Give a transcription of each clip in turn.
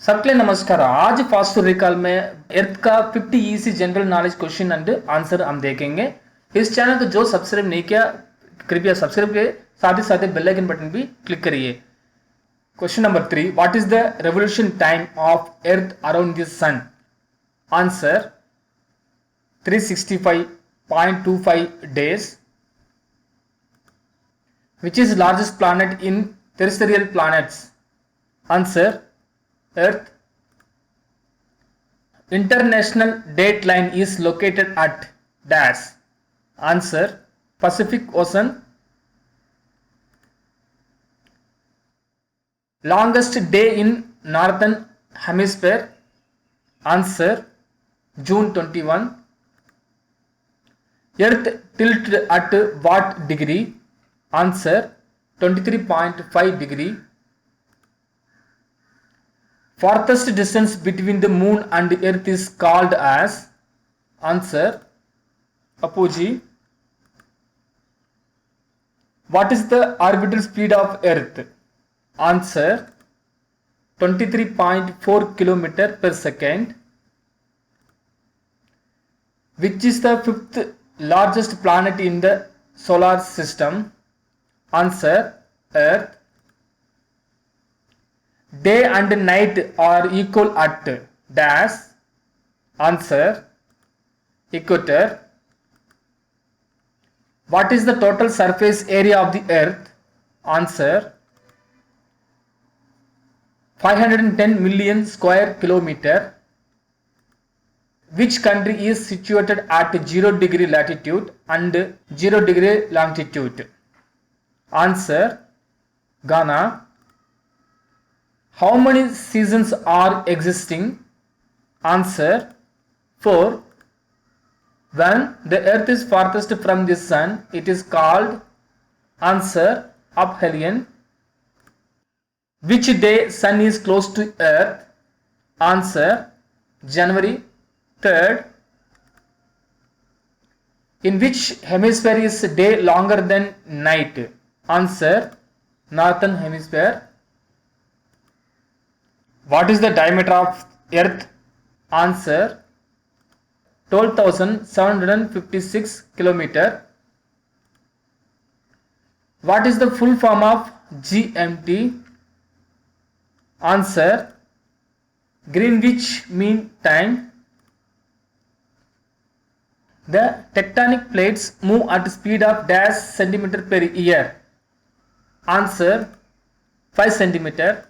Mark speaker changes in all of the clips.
Speaker 1: सबके नमस्कार। आज फास्ट रिकॉल में अर्थ का 50 easy general knowledge question and answer हम देखेंगे। इस चैनल को जो सब्सक्राइब नहीं किया कृपया सब्सक्राइब करें, साथ ही साथ बेल आइकन बटन भी क्लिक करिए। Question number 3, what is the revolution time of earth around the sun? Answer 365.25 days. Which is largest planet in terrestrial planets? Answer Earth. International date line is located at dash. Answer Pacific Ocean. Longest day in northern hemisphere? Answer June 21. Earth tilt at what degree? Answer 23.5 degree. Farthest distance between the moon and earth is called as? Answer apogee. What is the orbital speed of earth? Answer 23.4 km per second. Which is the fifth largest planet in the solar system? Answer Earth. Day and night are equal at dash. Answer equator. What is the total surface area of the earth? Answer 510 million square kilometer. Which country is situated at 0 degree latitude and 0 degree longitude? Answer Ghana. How many seasons are existing? Answer 4. When the earth is farthest from the sun, it is called? Answer aphelion. Which day sun is close to earth? Answer January 3rd. In which hemisphere is day longer than night? Answer northern hemisphere. What is the diameter of earth? Answer 12,756 kilometer. What is the full form of GMT? Answer Greenwich Mean Time. The tectonic plates move at speed of dash centimeter per year. Answer 5 centimeter.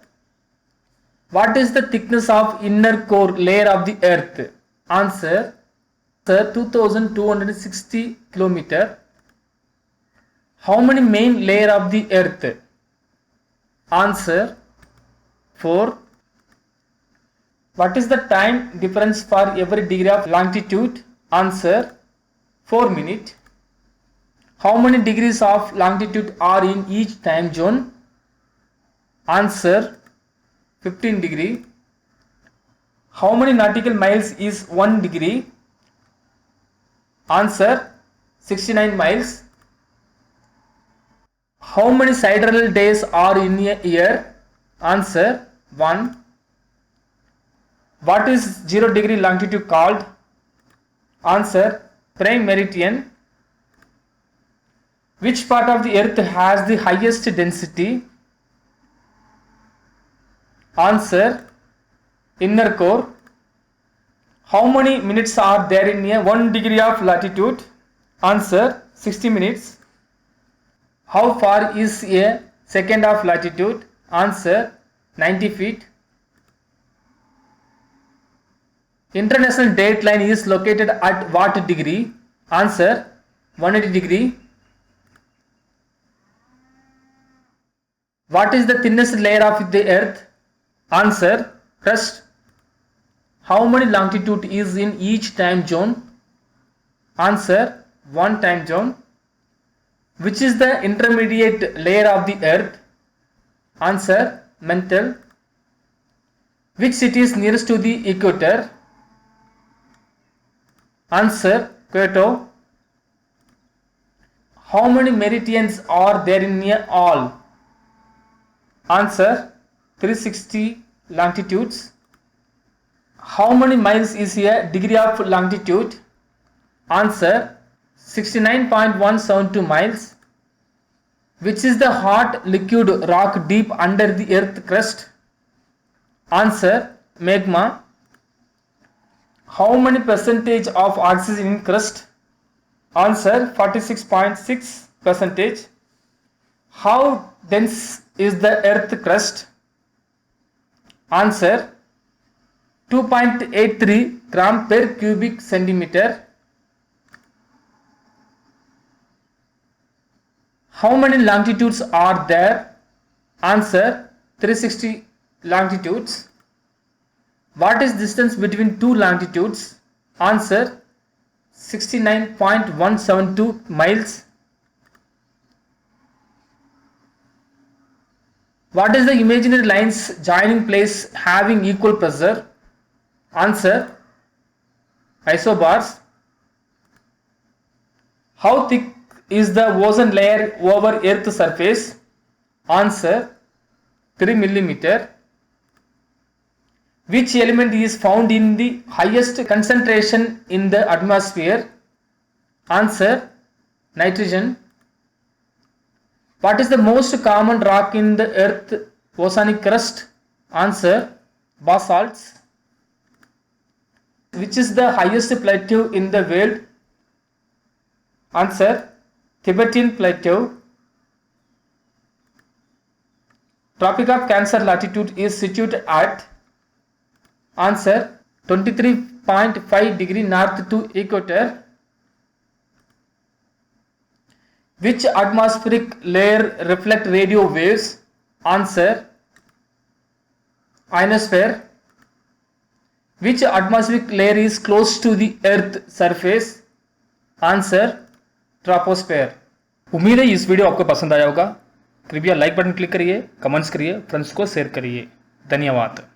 Speaker 1: What is the thickness of inner core layer of the earth? Answer 2260 kilometer. How many main layer of the earth? Answer 4. What is the time difference for every degree of longitude? Answer 4 minutes. How many degrees of longitude are in each time zone? Answer 15 degree. How many nautical miles is 1 degree? Answer 69 miles. How many sidereal days are in a year? Answer 1. What is 0 degree longitude called? Answer prime meridian. Which part of the earth has the highest density? Answer inner core. How many minutes are there in a 1 degree of latitude? Answer 60 minutes. How far is a second of latitude? Answer 90 feet. International date line is located at what degree? Answer 180 degree. What is the thinnest layer of the earth? Answer crust. How many longitude is in each time zone? Answer 1 time zone. Which is the intermediate layer of the earth? Answer mantle. Which city is nearest to the equator? Answer Kyoto. How many meridians are there in a all? Answer 360 longitudes. How many miles is a degree of longitude? Answer 69.172 miles. Which is the hot liquid rock deep under the earth crust? Answer magma. How many percentage of oxygen in crust? Answer 46.6 percentage. How dense is the earth crust? Answer 2.83 gram per cubic centimeter. How many longitudes are there? Answer 360 longitudes. What is distance between two longitudes? Answer 69.172 miles. What is the imaginary lines joining place having equal pressure? Answer isobars. How thick is the ozone layer over Earth's surface? Answer 3 millimeter. Which element is found in the highest concentration in the atmosphere? Answer nitrogen. What is the most common rock in the earth oceanic crust? Answer basalts. Which is the highest plateau in the world? Answer Tibetan Plateau. Tropic of Cancer latitude is situated at? Answer 23.5 degree north to equator. Which atmospheric layer reflect radio waves? Answer ionosphere. Which atmospheric layer is close to the earth surface? Answer troposphere. उम्मीद है इस video आपको पसंद आया होगा। कृपया like button click करिए, comments करिए, फ्रेंड्स को शेयर करिए। धन्यवाद।